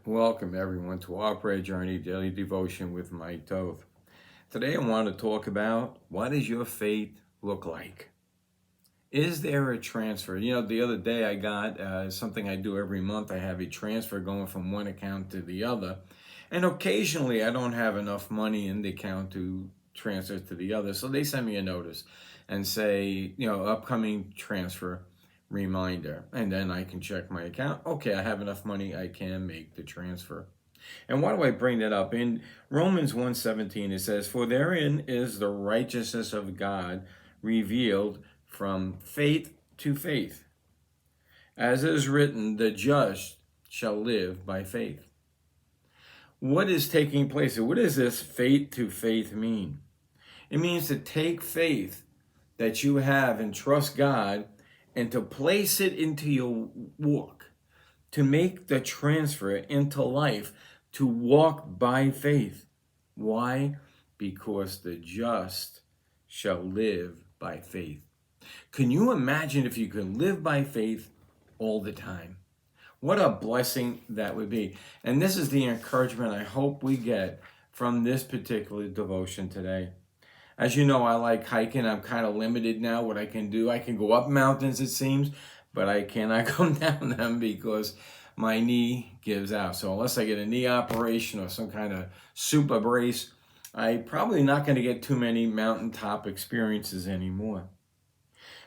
Welcome everyone to our prayer journey, daily devotion with Mike Toth. Today I want to talk about, what does your faith look like? Is there a transfer? The other day I got something I do every month. I have a transfer going from one account to the other. And occasionally I don't have enough money in the account to transfer to the other. So they send me a notice and say, upcoming transfer reminder. And then I can check my account. Okay, I have enough money. I can make the transfer. And why do I bring that up? In Romans 1:17, it says, "For therein is the righteousness of God revealed from faith to faith. As it is written, the just shall live by faith." What is taking place? What does this faith to faith mean? It means to take faith that you have and trust God and to place it into your walk, to make the transfer into life, to walk by faith. Why? Because the just shall live by faith. Can you imagine if you could live by faith all the time? What a blessing that would be. And this is the encouragement I hope we get from this particular devotion today. As you know, I like hiking. I'm kind of limited now what I can do. I can go up mountains, it seems, but I cannot come down them because my knee gives out. So unless I get a knee operation or some kind of super brace, I'm probably not going to get too many mountaintop experiences anymore.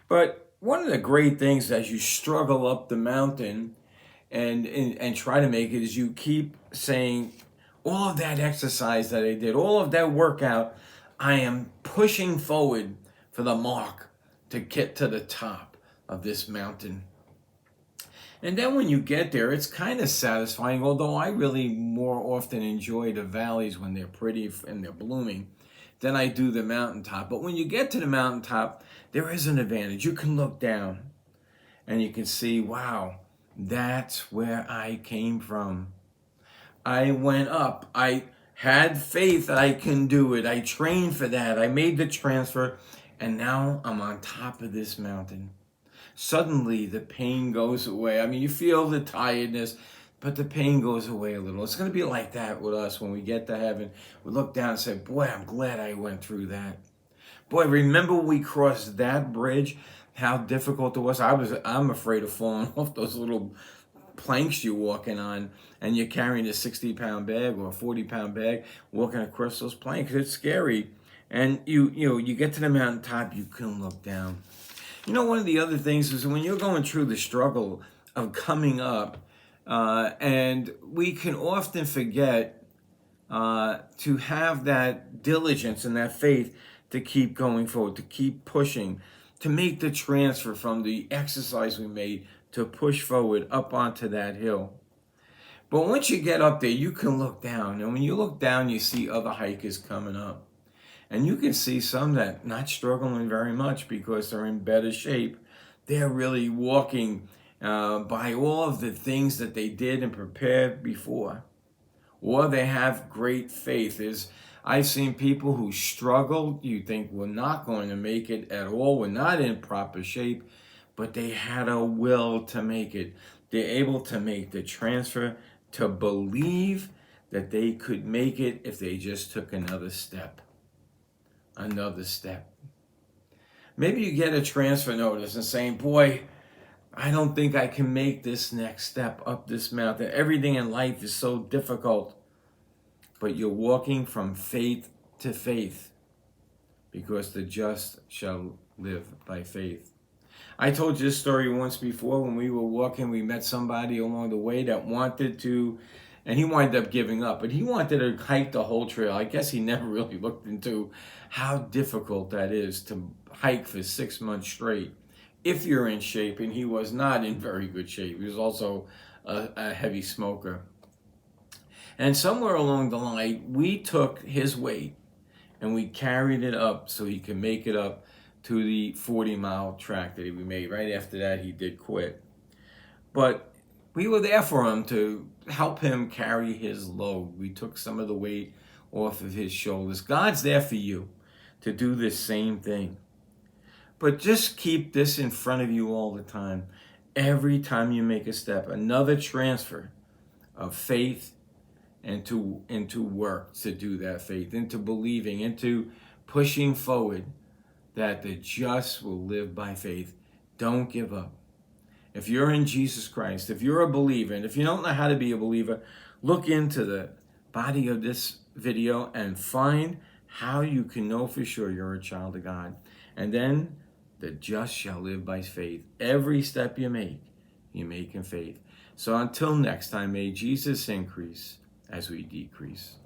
But one of the great things as you struggle up the mountain and try to make it is you keep saying, all of that exercise that I did, all of that workout, I am pushing forward for the mark to get to the top of this mountain. And then when you get there, it's kind of satisfying, although I really more often enjoy the valleys when they're pretty and they're blooming than I do the mountaintop. But when you get to the mountaintop, there is an advantage. You can look down and you can see, wow, that's where I came from. I went up. I had faith that I can do it. I trained for that. I made the transfer, and now I'm on top of this mountain. Suddenly, the pain goes away. I mean, you feel the tiredness, but the pain goes away a little. It's going to be like that with us when we get to heaven. We look down and say, boy, I'm glad I went through that. Boy, remember we crossed that bridge, how difficult it was? I'm afraid of falling off those little planks you're walking on, and you're carrying a 60-pound bag or a 40-pound bag walking across those planks. It's scary. And you get to the mountaintop, you can look down. One of the other things is when you're going through the struggle of coming up, and we can often forget to have that diligence and that faith to keep going forward, to keep pushing, to make the transfer from the exercise we made to push forward up onto that hill. But once you get up there, you can look down. And when you look down, you see other hikers coming up. And you can see some that not struggling very much because they're in better shape. They're really walking by all of the things that they did and prepared before. Or they have great faith. I've seen people who struggled, you think we're not going to make it at all, we're not in proper shape, but they had a will to make it. They're able to make the transfer, to believe that they could make it if they just took another step. Another step. Maybe you get a transfer notice and saying, boy, I don't think I can make this next step up this mountain. Everything in life is so difficult. But you're walking from faith to faith because the just shall live by faith. I told you this story once before. When we were walking, we met somebody along the way that wanted to, and he wound up giving up, but he wanted to hike the whole trail. I guess he never really looked into how difficult that is to hike for 6 months straight if you're in shape, and he was not in very good shape. He was also a heavy smoker. And somewhere along the line, we took his weight and we carried it up so he could make it up to the 40-mile track that we made. Right after that, he did quit. But we were there for him to help him carry his load. We took some of the weight off of his shoulders. God's there for you to do the same thing. But just keep this in front of you all the time. Every time you make a step, another transfer of faith, into work to do that faith, into believing, into pushing forward, that the just will live by faith. Don't give up. If you're in Jesus Christ, if you're a believer, and if you don't know how to be a believer, look into the body of this video and find how you can know for sure you're a child of God. And then the just shall live by faith. Every step you make in faith. So until next time, may Jesus increase as we decrease.